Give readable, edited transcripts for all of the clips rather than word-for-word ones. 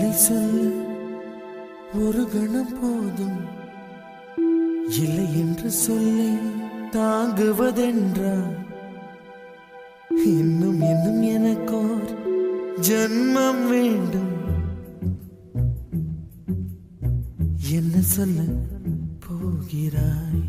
இல்லை சொல்ல ஒரு கணம் போதும், இல்லை என்று சொல்லை தாங்குவதென்றா? இன்னும் இன்னும் எனக்கோர் ஜன்மம் வேண்டும். என்ன சொல்ல போகிறாய்?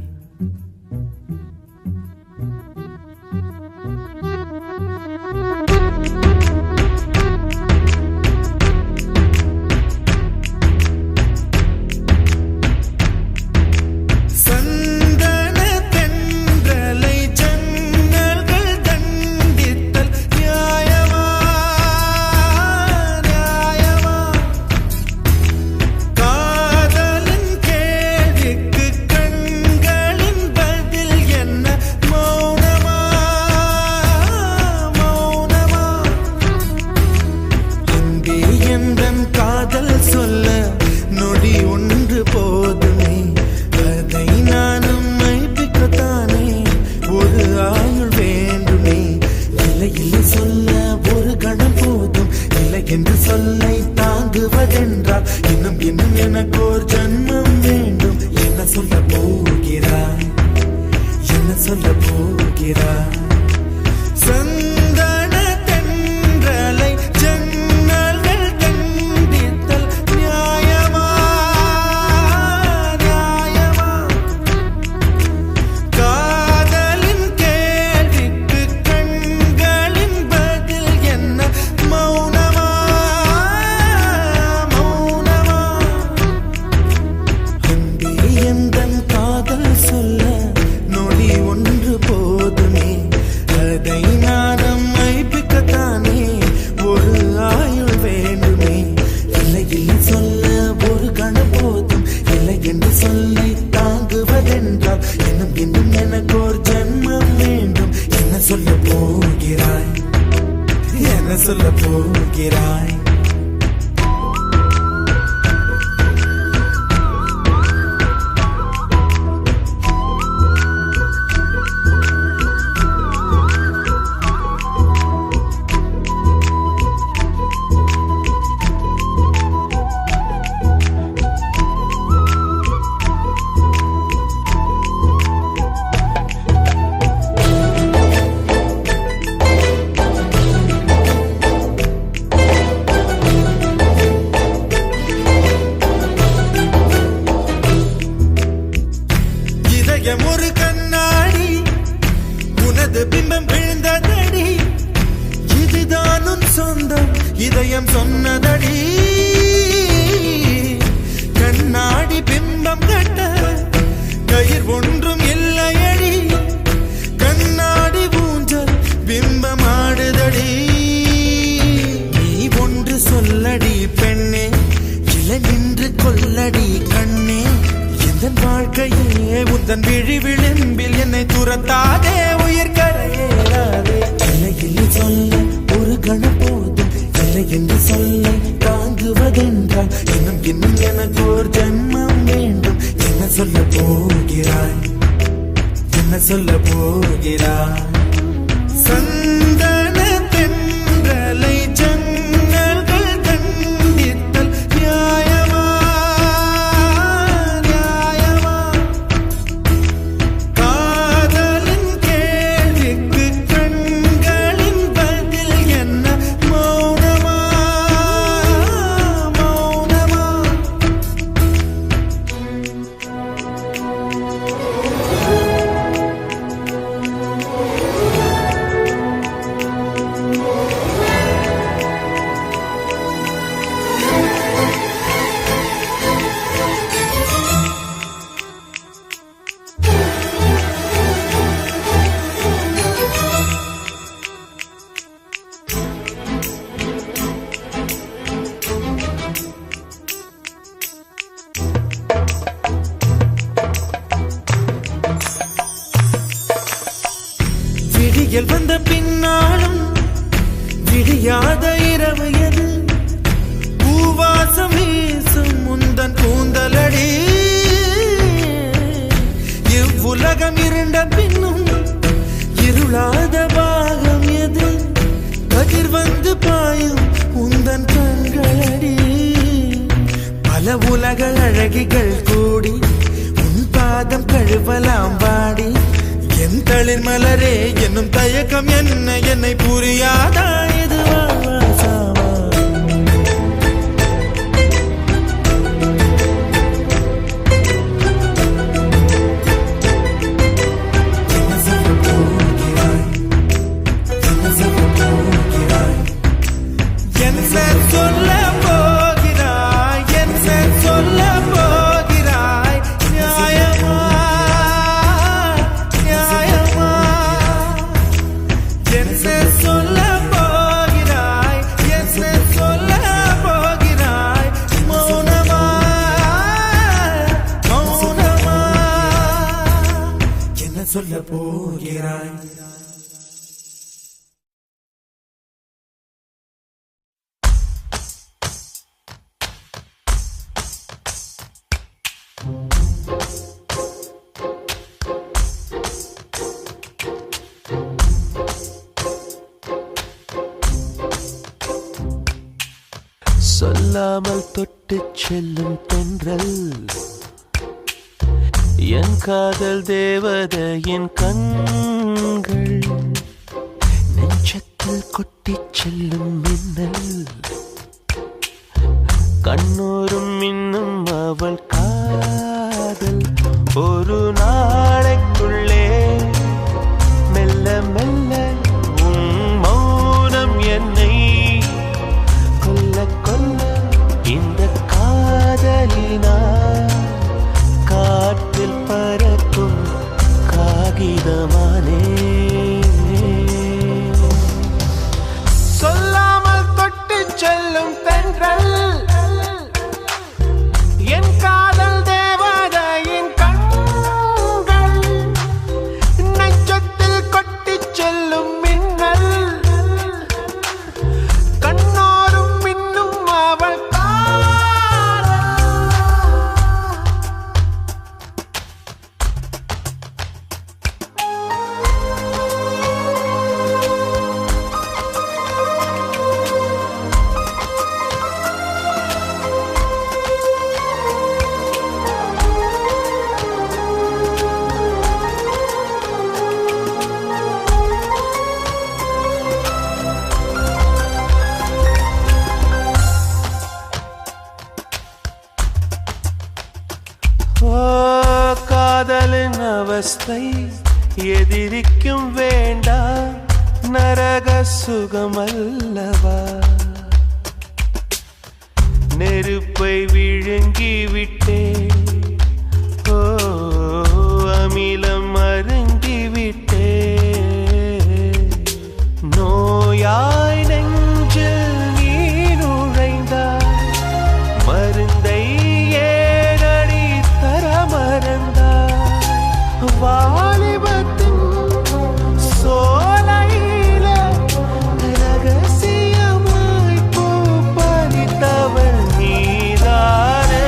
என்று சொல்லை தாங்குவதென்றால் இன்னும் இன்னும் எனக்கோர் ஜன்மம் வேண்டும். என்ன சொல்ல போகிறாய்? என்ன சொல்ல போகிறாய்? சந்தன தென்றலை ஜன்னல்கள் தண்டித்தல் நியாயமா? நியாயமா? காதலின் கேள்விக்கு கண்களின் பதில் என்ன? மௌனமா? மௌனமா? அன்பே எந்தன் காதல் சொல்ல நொடி ஒன்று போதுமே, அதை நானும் மைப்பிக்கத்தானே ஒரு ஆயுள் வேண்டுமே. இல்லை இல்லை சொல்ல ஒரு கணம் போதும், இல்லை என்று சொல்லை தாங்குவதென்றால் இன்னும் இன்னும் எனக்கோர் ஜன்மம் வேண்டும். என்ன சொல்ல போகிறாய்? என்ன சொல்ல போகிறாய்? ஒரு கண்ணாடி உனது பிம்பம் விழுந்ததடி, இதுதான் உன் சொந்தம் இதயம் சொன்னதடி. கண்ணாடி பிம்பம் கட்ட கயிர் ஒன்றும் இல்லையடி, கண்ணாடி ஊஞ்சல் பிம்பம் ஆடுதடி. நீ ஒன்று சொல்லடி பெண்ணே, இலை நின்று கொல்லடி கண்ணே. என் வாழ்க்கையே உந்தன் விழி விளிம்பில் என்னை துரத்தாதே, உயிர் கரையேறாதே. இல்லை இல்லை சொல்ல ஒரு கணம் போதும், இல்லை என்று சொல்லை தாங்குவதென்றால் இன்னும் இன்னும் எனக்கு ஒரு ஜன்மம் வேண்டும். என்ன சொல்ல போகிறாய்? என்ன சொல்ல போகிறாய்? சந்தன தென்றலை ஜன்னல்கள் தண்டித்தல் நியாயமா? விடியல் வந்த பின்னாலும் விடியாத இரவு எது? பூவாசம் வீசும் முந்தன் கூந்தலடி. இவ்வுலகம் இருண்ட பின்னும் இருளாத பாகம் எது? கதிர் வந்து பாயும் உந்தன் கண்களடி. உலக அழகிகள் கூடி உன் பாதம் கழுவலாம் வாடி என் தளிர் மலரே என்னும் தயக்கம் என்ன என்னை புரியாதா இது வாசாவா சொல்ல போகிறாய் சொல்லாமல் தொட்டுச் செல்லும் தென்றல் என் காதல் தேவதையின் கண்கள் நெஞ்சத்தில் கொட்டிச் செல்லும் மின்னல் கண்ணூரும் இன்னும் அவள் காதல் ஒரு நாளைக்குள்ளே மெல்ல மெல்ல உன் மௌனம் என்னை கொல்ல கொல்ல இந்த காதலினால் காற்றில் பறக்கும் காகிதமானே சொல்லாமல் தொட்டு செல்லும் தென்றல் என் காதல் தேவதையின் கண்கள் நெஞ்சத்தில் கொட்டிச் செல்லும் மின்னல் கண்ணோரும் மின்னும் அவள் காதலின் அவஸ்தை எதிரிக்கும் வேண்டாம் நரக சுகமல்லவா நெருப்பை விழுங்கி விட்டே அமிலம் அருங்கி விட்டே நோயாய் நெஞ்சில் நீ நுழைந்தாய் மருந்தை வாலிபத்தின் சோலையில ரகசியமாய் பூ பறித்தவள் நீதானே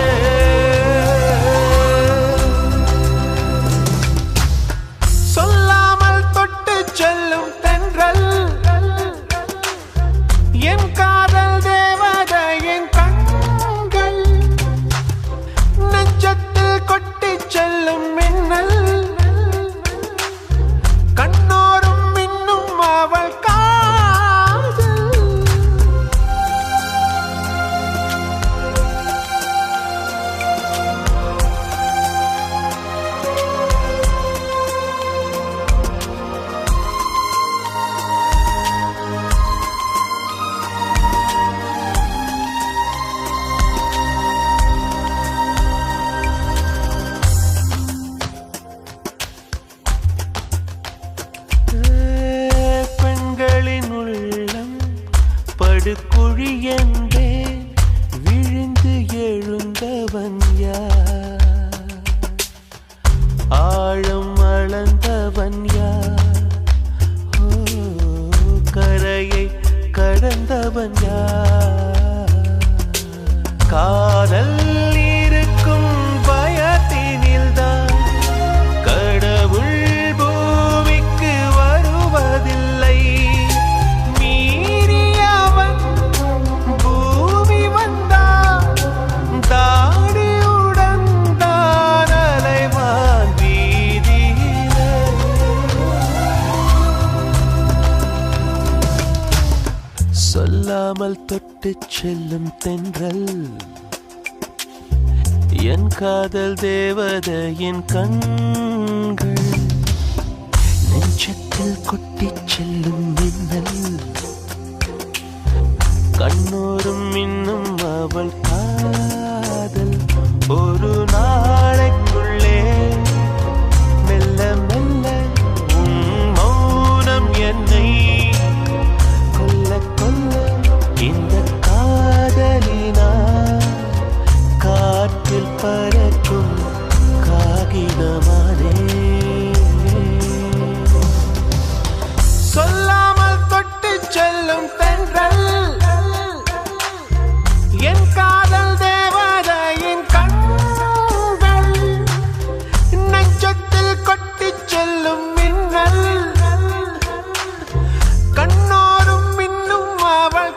சொல்லாமல் தொட்டு செல்லும் தென்றல் என் காதல் தேவதையின் கண்கள் நெஞ்சத்தில் கொட்டிச் செல்லும் மின்னல் கண்ணோரும் மின்னும் அவள் காதல் படுகுழி என்றே விழுந்து எழுந்தவன் யார் ஆழம் அளந்தவன் யார் கரையை கடந்தவன் யார் காதல் இருக்கும் பயத்தினில்தான் கடவுள் பூமிக்கு வருவதில்லை மீறியவன் பூமி வந்தான் தாடி சொல்லாமல் தொட்டுச் செல்லும் தென்றல் என் காதல் தேவதையின் கண்கள் நெஞ்சத்தில் கொட்டிச் செல்லும் மின்னல் கண்ணோரும் இன்னும் அவள் காதல் ஒரு நாளைக்குள்ளே மெல்ல மெல்ல உன் மௌனம் என்னை கொல்ல கொல்ல இந்த காதலினா காற்றில் பறக்கும் காகிதமானே சொல்லாமல் தொட்டு செல்லும் தென்றல் என் காதல் தேவதையின் கண்கள் நெஞ்சத்தில் கொட்டிச் செல்லும் மின்னல் கண்ணோரும் மின்னும் அவள்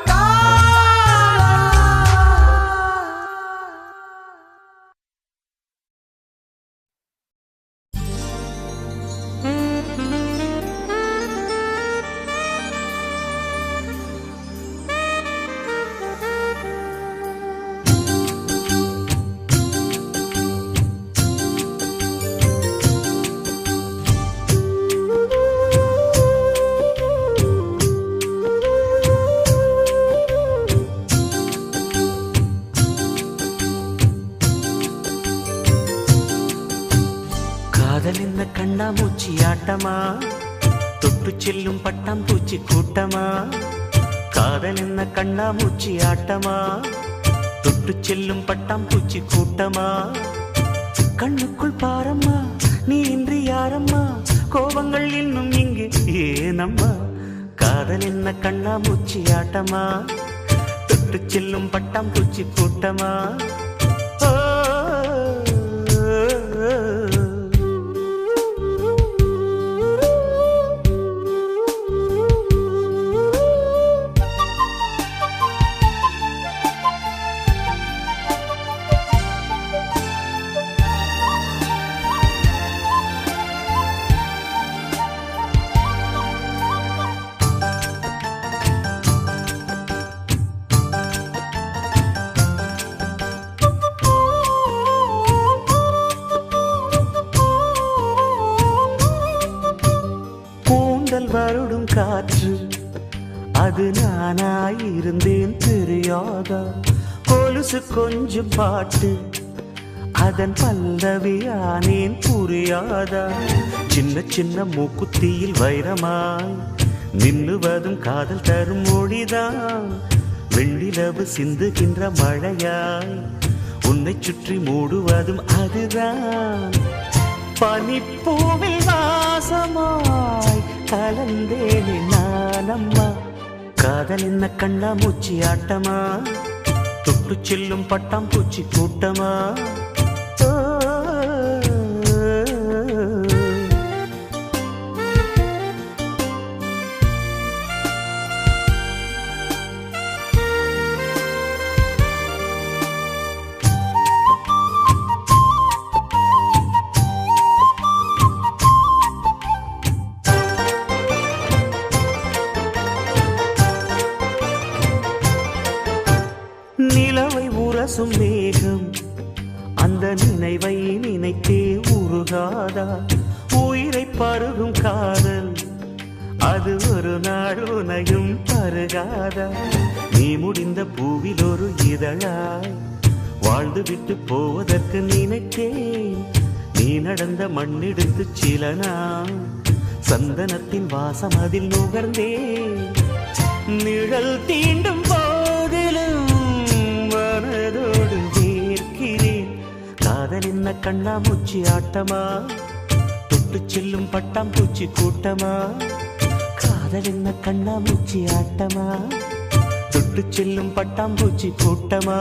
காதல் என்ன கண்ணாமூச்சி ஆட்டமா தொட்டு செல்லும் பட்டாம்பூச்சி கூட்டமா காதல் என்ன கண்ணாமூச்சி ஆட்டமா தொட்டு செல்லும் பட்டாம்பூச்சி கூட்டமா கண்ணுக்குள் பாரம்மா நீ இன்றி யாரம்மா கோபங்கள் இன்னும் இங்கு ஏனம்மா காதல் என்ன கண்ணாமூச்சி ஆட்டமா தொட்டு செல்லும் பட்டாம்பூச்சி கூட்டமா வருடும் காற்று அது நானாயிருந்தேன் தெரியாதா கொலுசு கொஞ்சம் பாட்டு அதன் பல்லவியானேன் புரியாதா சின்ன சின்ன மூக்குத்தியில் வைரமாய் நின்னுவதும் காதல் தரும் மொழிதான் வெண்ணிலவு சிந்துகின்ற மழையாய் உன்னை சுற்றி மூடுவதும் அதுதான் பனிப்பூவில் வாசமாய் கலந்தேனே நானம்மா காதல் என்ன கண்ணாமூச்சி ஆட்டமா தொட்டு செல்லும் பட்டாம்பூச்சி கூட்டமா நிலவை உரசும் மேகம் அந்த நினைவை நினைத்தே உருகாதா உயிரை பருகும் காதல் அது ஒரு நாள் உனையும் பருகாதா நீ முடிந்த பூவில் ஒரு இதழாய் வாழ்ந்து விட்டு போவதற்கு நினைத்தேன் நீ நடந்த மண்ணெடுத்து சில நாள் சந்தனத்தின் வாசம் அதில் நுகர்ந்தேன் நிழல் தீண்டும் போதிலும் மனதோடு வேர்க்கிறேன் காதல் என்ன கண்ணாமூச்சி ஆட்டமா தொட்டு செல்லும் பட்டாம்பூச்சி கூட்டமா காதல் என்ன கண்ணாமூச்சி ஆட்டமா தொட்டு செல்லும் பட்டாம்பூச்சி கூட்டமா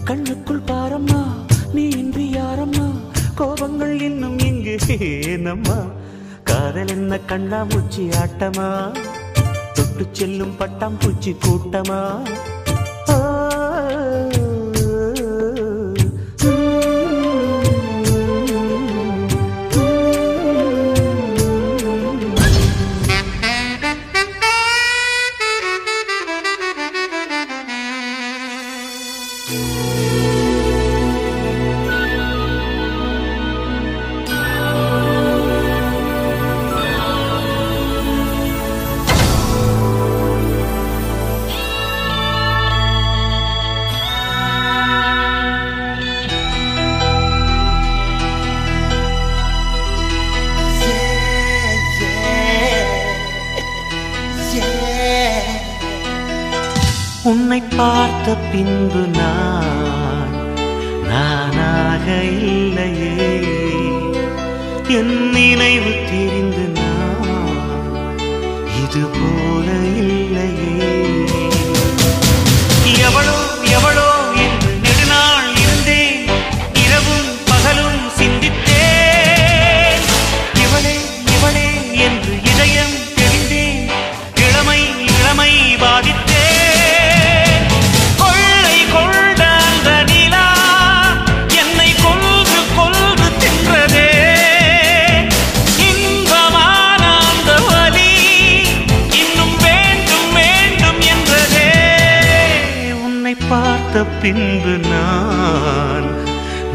கண்ணுக்குள் பாரம்மா நீ இன்றி யாரம்மா கோபங்கள் இன்னும் இங்கு ஏனம்மா காதல் என்ன கண்ணாமூச்சி ஆட்டமா தொட்டு செல்லும் பட்டாம்பூச்சி கூட்டமா உன்னை பார்த்த பின்பு நானாக இல்லையே, என் நினைவு தெரிந்து இது போல இல்லையே. எவளோ எவளோ என்று நெடுநாள் இருந்தேன், இரவும் பகலும் சிந்தித்தேன். இவளே இவளே என்று இதயம் தெரிந்தேன், இளமை இளமை பாதித்தேன். பார்த்த பின்பு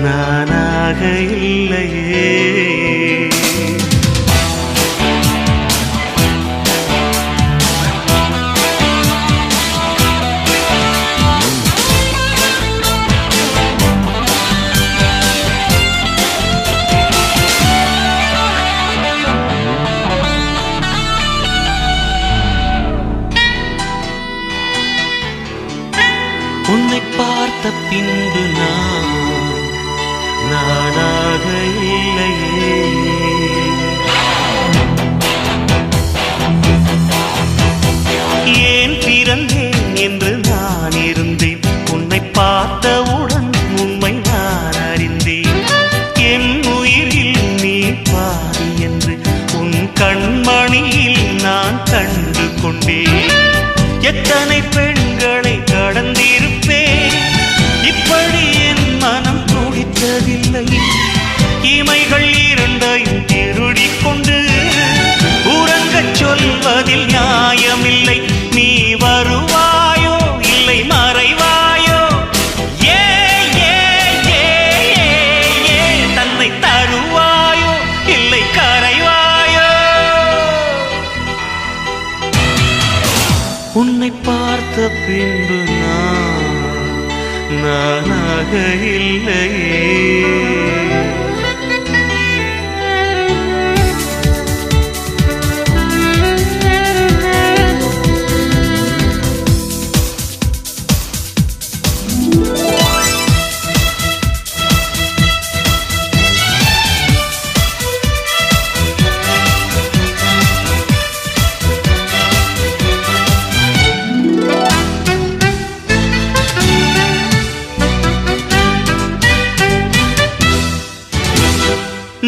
நானாக இல்லையே. உன்னை பார்த்த பின்பு நானாக இல்லையே. ஏன் பிறந்தேன் என்று நான் இருந்தேன், உன்னை பார்த்தவுடன் உண்மை நான் அறிந்தேன். என் உயிரில் நீ பாதி என்று உன் கண்மணியில் நான் கண்டு கொண்டேன். எத்தனை பெண்களை கடந்திருப்பேன், இப்படி என் மனம் துடித்ததில்லை. இமைகள் இரண்டையும் திருடிக் கொண்டு உறங்கச் சொல்வதில் நியாயமில்லை. நீ வருவாயோ இல்லை மறைவாயோ, ஏ ஏ ஏ ஏ தன்னை தருவாயோ இல்லை கரைவாயோ. உன்னை பார்த்த பின்பு நானாக இல்லையே.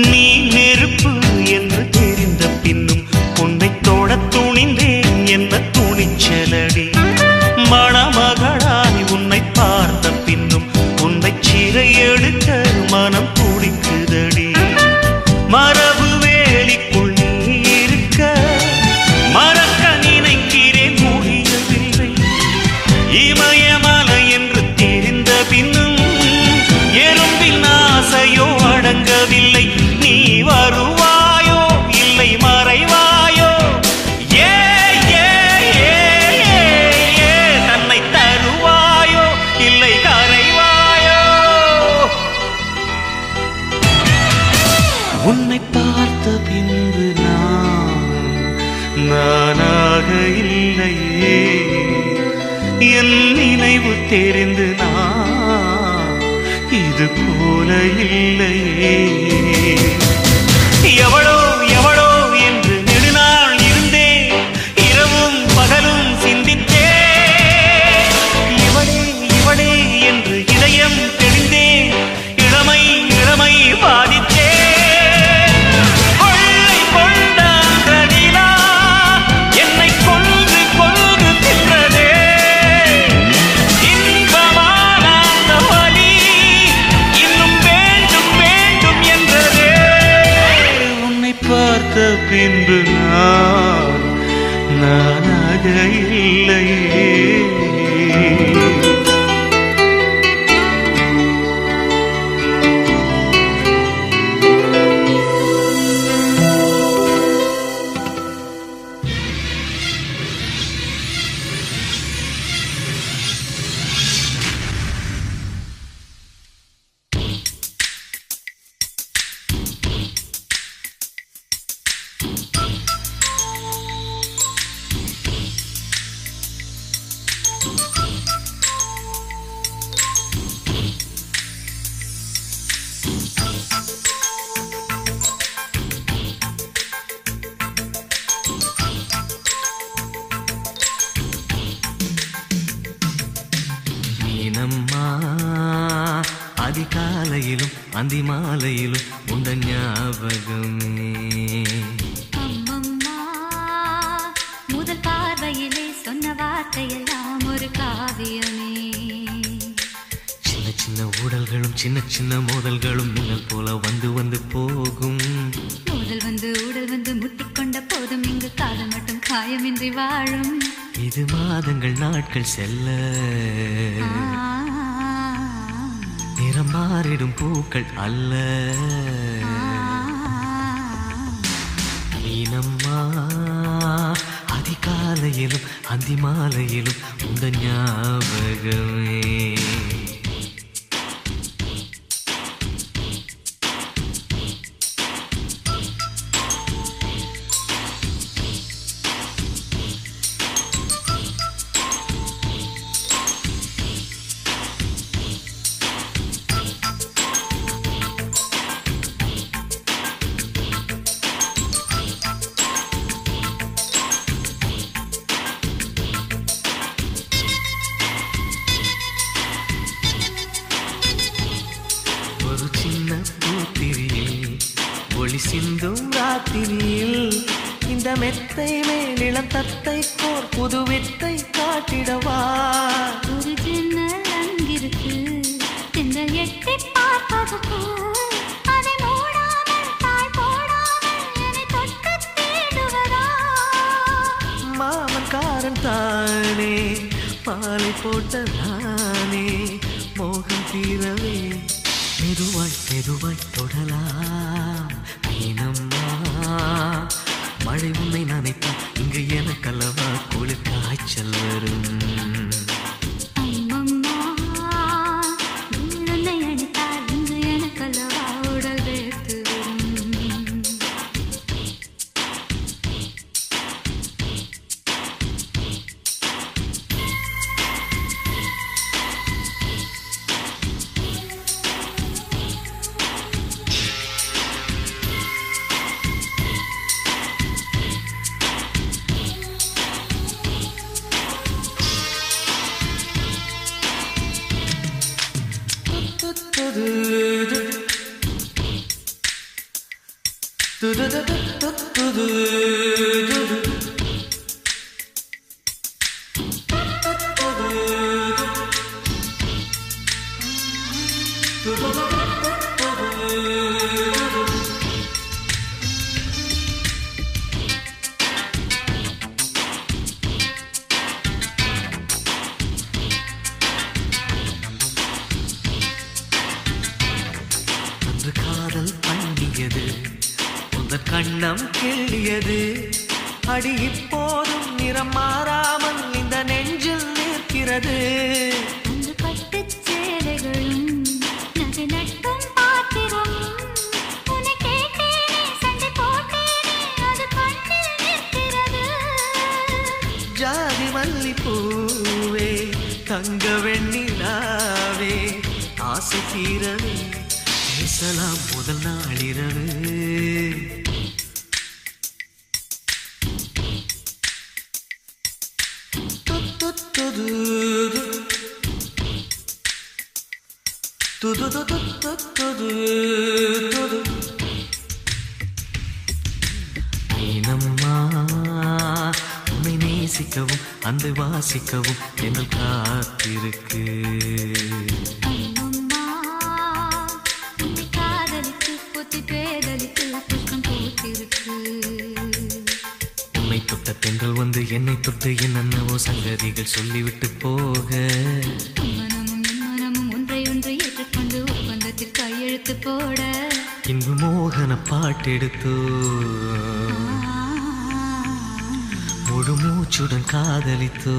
நீ நெருப்பு என்று தெரிந்த பின்னும் உன்னை தொட துணிந்தேன், என்ன துணிச்சலடி. மணமகளாய் உன்னை பார்த்த பின்னும் உன்னை சிறை எடுக்க மனம் துடிக்குதடி. மரபு வேலிக்குள் நீ இருக்க மறக்க நினைக்கிறேன், முடியவில்லை. இமயமலை என்று தெரிந்த பின்னும் எறும்பின் ஆசையோ அடங்கவில்லை. நீ வருவாயோ இல்லை மறைவாயோ, ஏ ஏ ஏ ஏ தன்னை தருவாயோ இல்லை கரைவாயோ. உன்னை பார்த்த பின்பு நானாக இல்லையே. என் நினைவு தெரிந்து இது போல இல்லையே. எவளோ எவளோ என்று நெடுநாள் இருந்தேன், இரவும் பகலும் சிந்தித்தேன். இவளே இவளே என்று இதயம் தெரிந்தேன், இளமை இளமை பாதித்தேன். கொள்ளை கொண்ட அந்த நிலா என்னை கொன்று கொன்று தின்றதே. இன்பமான அந்த வலி இன்னும் வேண்டும் வேண்டும் என்றதே. உன்னை அதிகாலையிலும் அந்தி மாலையிலும் உண்ட ஞாபகமே. அம்மம்மா, முதல் பார்வையிலே சொன்ன வார்த்தையெல்லாம் ஒரு காவியமே. சின்ன சின்ன ஊடல்களும் சின்ன சின்ன மோதல்களும் மின்னல் போல வந்து வந்து போகும். முதல் வந்து உடல் வந்து முட்டிக்கொண்ட போதும் இங்கு காதல் மட்டும் காயமின்றி வாழும். இது மாதங்கள் நாட்கள் செல்ல நிறம் மாறிடும் பூக்கள் அல்ல. நீனம்மா அதிகாலையிலும் அந்தி மாலையிலும் உந்த ஞாபகமே. ஒரு சின்ன பூத்திரியில் ஒளி சிந்தும் ராத்திரியில் இந்த மெத்தை மேலிளம் தத்தை கோர் புது வித்தை காட்டிடவா. ஒரு ஜன்னல் அங்கிருக்கு, திங்கள் எட்டி பார்ப்பதற்கு. அதை மூடாமல் தாய் போடாமல் என்னை தொட்டு தேடுவதா. மாமன்காரன் தானே பாலை போட்ட நானே மோகம் தீரவே மெதுவாய் மெதுவாய் தொடலாம். நீனம்மா மழை உன்னை நினைத்தால் இங்கு எனக்கல்லவா குளிர் காய்ச்சல் வரும். அம்மம்மா, நீ உன்னை அணைத்தால் இங்கு எனக்கல்லவா உடல் வேர்த்து வரும். அன்று காதல் பண்ணியது உங்கள் கண்ணம் கிள்ளியது. அடி இப்போதும் நிறம் மாறாமல் இந்த நெஞ்சில் நிற்கிறது. அன்று பட்டுச் சேலைகளும் நகை நட்டும் பாத்திரம். உன்னை கேட்டேனே, சண்டை போட்டேனே, அது கண்ணில் நிற்கிறது. ஜாதி மல்லி பூவே தங்க வெண்ணிலாவே ஆசை தீரவே பேசலாம் முதல் நாளிரவு. நீனம்மா உன்னை நேசிக்கவும் அந்த வாசிக்கவும் என்ன காத்திருக்கு. அம்மம்மா, உன்னை காதலித்து பொத்தி பேதலித்து புஷ்பம் பூத்திருக்கு. உன்னை தொட்ட பெண்கள் வந்து என்னை தொட்டு என்னென்னவோ சங்கதிகள் சொல்லிவிட்டு போக. மனமும் என் மனமும் ஒன்றை ஒன்று ஏற்றுக்கொண்டு ஒப்பந்தத்தில் கையெழுத்து போட. இன்பு மோகன பாட்டெடுத்தோ முழு மூச்சுடன் காதலித்தோ.